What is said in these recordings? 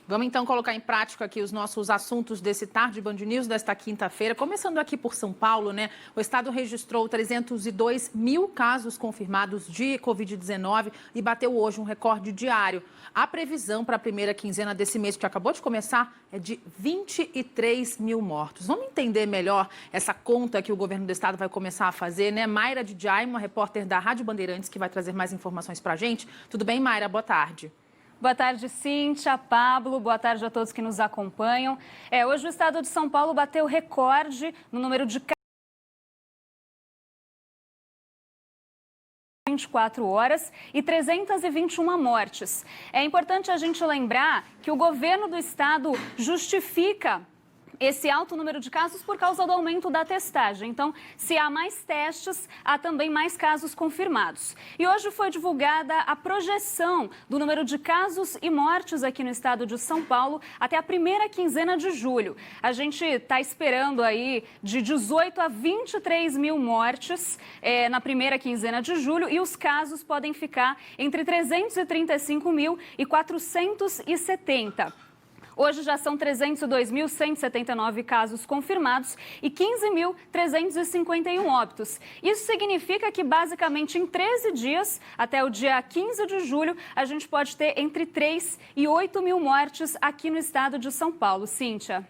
Vamos então colocar em prática aqui os nossos assuntos desse Tarde Band News desta quinta-feira. Começando aqui por São Paulo, né? O estado registrou 302 mil casos confirmados de Covid-19 e bateu hoje um recorde diário. A previsão para a primeira quinzena desse mês que acabou de começar é de 23 mil mortos. Vamos entender melhor essa conta que o governo do estado vai começar a fazer, né? Mayra Didiaimo, uma repórter da Rádio Bandeirantes, que vai trazer mais informações para a gente. Tudo bem, Mayra? Boa tarde. Boa tarde, Cíntia, Pablo, boa tarde a todos que nos acompanham. Hoje o estado de São Paulo bateu recorde no número de 24 horas e 321 mortes. É importante a gente lembrar que o governo do estado justifica esse alto número de casos por causa do aumento da testagem. Então, se há mais testes, há também mais casos confirmados. E hoje foi divulgada a projeção do número de casos e mortes aqui no estado de São Paulo até a primeira quinzena de julho. A gente está esperando aí de 18 a 23 mil mortes na primeira quinzena de julho e os casos podem ficar entre 335 mil e 470. Hoje já são 302.179 casos confirmados e 15.351 óbitos. Isso significa que, basicamente, em 13 dias, até o dia 15 de julho, a gente pode ter entre 3 e 8 mil mortes aqui no estado de São Paulo. Cíntia.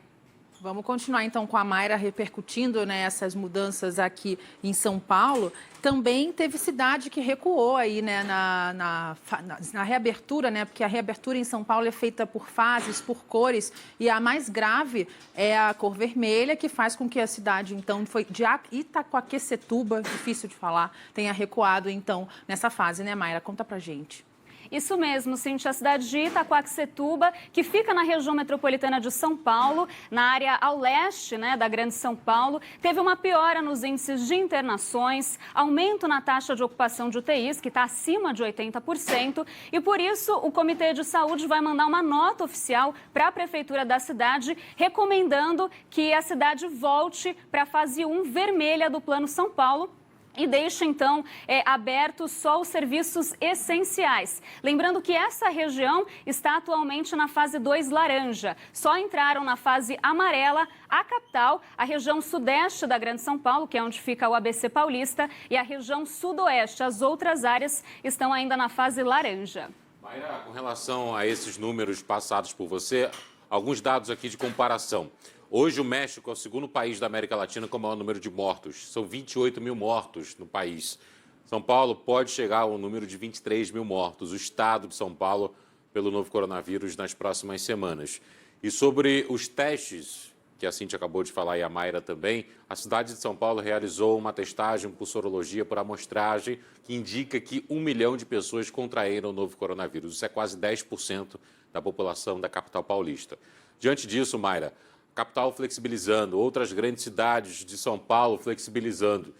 Vamos continuar, então, com a Mayra repercutindo, né, essas mudanças aqui em São Paulo. Também teve cidade que recuou aí, né, na reabertura, né, porque a reabertura em São Paulo é feita por fases, por cores, e a mais grave é a cor vermelha, que faz com que a cidade, então, foi de Itaquaquecetuba, difícil de falar, tenha recuado, então, nessa fase, né, Mayra? Conta pra gente. Isso mesmo, Cíntia, a cidade de Itaquaquecetuba, que fica na região metropolitana de São Paulo, na área ao leste, né, da Grande São Paulo, teve uma piora nos índices de internações, aumento na taxa de ocupação de UTIs, que está acima de 80%, e por isso o Comitê de Saúde vai mandar uma nota oficial para a Prefeitura da cidade, recomendando que a cidade volte para a fase 1 vermelha do Plano São Paulo, e deixa, então, abertos só os serviços essenciais. Lembrando que essa região está atualmente na fase 2 laranja. Só entraram na fase amarela a capital, a região sudeste da Grande São Paulo, que é onde fica o ABC Paulista, e a região sudoeste. As outras áreas estão ainda na fase laranja. Mayra, com relação a esses números passados por você, alguns dados aqui de comparação. Hoje, o México é o segundo país da América Latina com o maior número de mortos. São 28 mil mortos no país. São Paulo pode chegar ao número de 23 mil mortos, o estado de São Paulo, pelo novo coronavírus nas próximas semanas. E sobre os testes, que a Cíntia acabou de falar e a Mayra também, a cidade de São Paulo realizou uma testagem por sorologia, por amostragem, que indica que 1 milhão de pessoas contraíram o novo coronavírus. Isso é quase 10% da população da capital paulista. Diante disso, Mayra, capital flexibilizando, outras grandes cidades de São Paulo flexibilizando.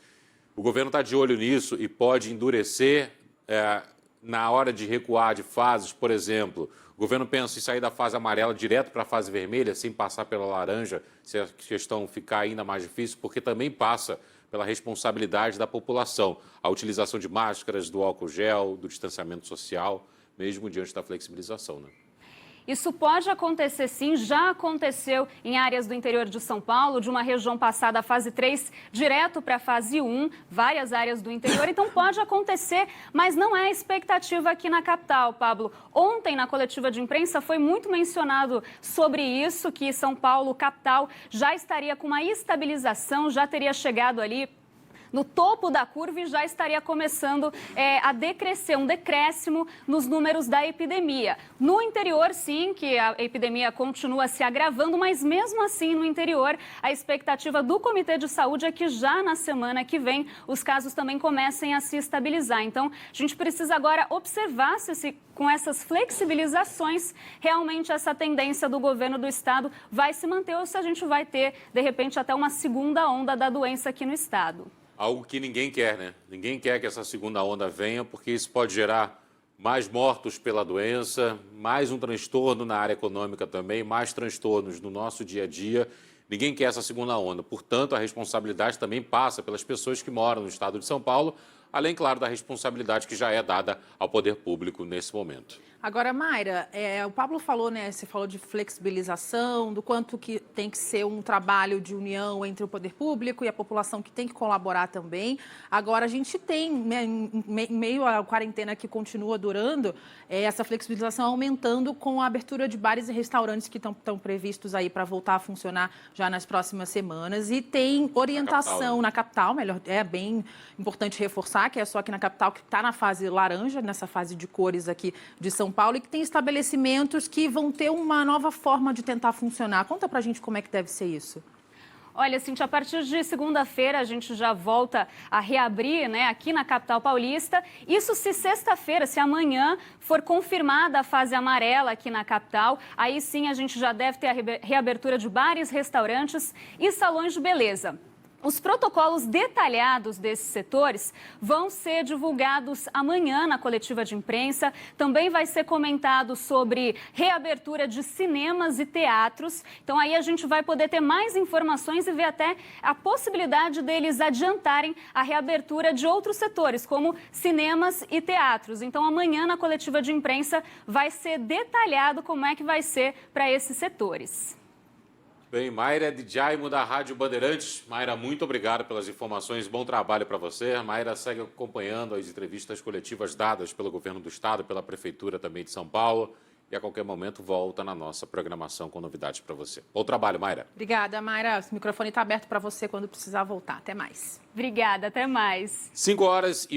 O governo está de olho nisso e pode endurecer na hora de recuar de fases, por exemplo. O governo pensa em sair da fase amarela direto para a fase vermelha, sem passar pela laranja, se a questão ficar ainda mais difícil, porque também passa pela responsabilidade da população. A utilização de máscaras, do álcool gel, do distanciamento social, mesmo diante da flexibilização, né? Isso pode acontecer sim, já aconteceu em áreas do interior de São Paulo, de uma região passada a fase 3, direto para a fase 1, várias áreas do interior, então pode acontecer, mas não é a expectativa aqui na capital, Pablo. Ontem, na coletiva de imprensa, foi muito mencionado sobre isso, que São Paulo, capital, já estaria com uma estabilização, já teria chegado ali no topo da curva e já estaria começando a decrescer, um decréscimo nos números da epidemia. No interior, sim, que a epidemia continua se agravando, mas mesmo assim, no interior, a expectativa do Comitê de Saúde é que já na semana que vem os casos também comecem a se estabilizar. Então, a gente precisa agora observar se com essas flexibilizações, realmente essa tendência do governo do estado vai se manter ou se a gente vai ter, de repente, até uma segunda onda da doença aqui no estado. Algo que ninguém quer, né? Ninguém quer que essa segunda onda venha, porque isso pode gerar mais mortos pela doença, mais um transtorno na área econômica também, mais transtornos no nosso dia a dia. Ninguém quer essa segunda onda. Portanto, a responsabilidade também passa pelas pessoas que moram no estado de São Paulo, além, claro, da responsabilidade que já é dada ao poder público nesse momento. Agora, Mayra, o Pablo falou, né? Você falou de flexibilização, do quanto que tem que ser um trabalho de união entre o poder público e a população que tem que colaborar também. Agora, a gente tem, né, em meio à quarentena que continua durando, essa flexibilização aumentando com a abertura de bares e restaurantes que estão previstos aí para voltar a funcionar já nas próximas semanas. E tem orientação na capital, melhor, é bem importante reforçar que é só aqui na capital que está na fase laranja, nessa fase de cores aqui de São Paulo, e que tem estabelecimentos que vão ter uma nova forma de tentar funcionar. Conta pra gente como é que deve ser isso. Olha, Cintia, a partir de segunda-feira a gente já volta a reabrir, né, aqui na capital paulista. Isso se sexta-feira, se amanhã for confirmada a fase amarela aqui na capital, aí sim a gente já deve ter a reabertura de bares, restaurantes e salões de beleza. Os protocolos detalhados desses setores vão ser divulgados amanhã na coletiva de imprensa. Também vai ser comentado sobre reabertura de cinemas e teatros. Então, aí a gente vai poder ter mais informações e ver até a possibilidade deles adiantarem a reabertura de outros setores, como cinemas e teatros. Então, amanhã na coletiva de imprensa vai ser detalhado como é que vai ser para esses setores. Bem, Mayra de Jaimo, da Rádio Bandeirantes. Mayra, muito obrigado pelas informações, bom trabalho para você. Mayra segue acompanhando as entrevistas coletivas dadas pelo governo do estado, pela prefeitura também de São Paulo, e a qualquer momento volta na nossa programação com novidades para você. Bom trabalho, Mayra. Obrigada, Mayra. O microfone está aberto para você quando precisar voltar. Até mais. Obrigada, até mais. 5 horas e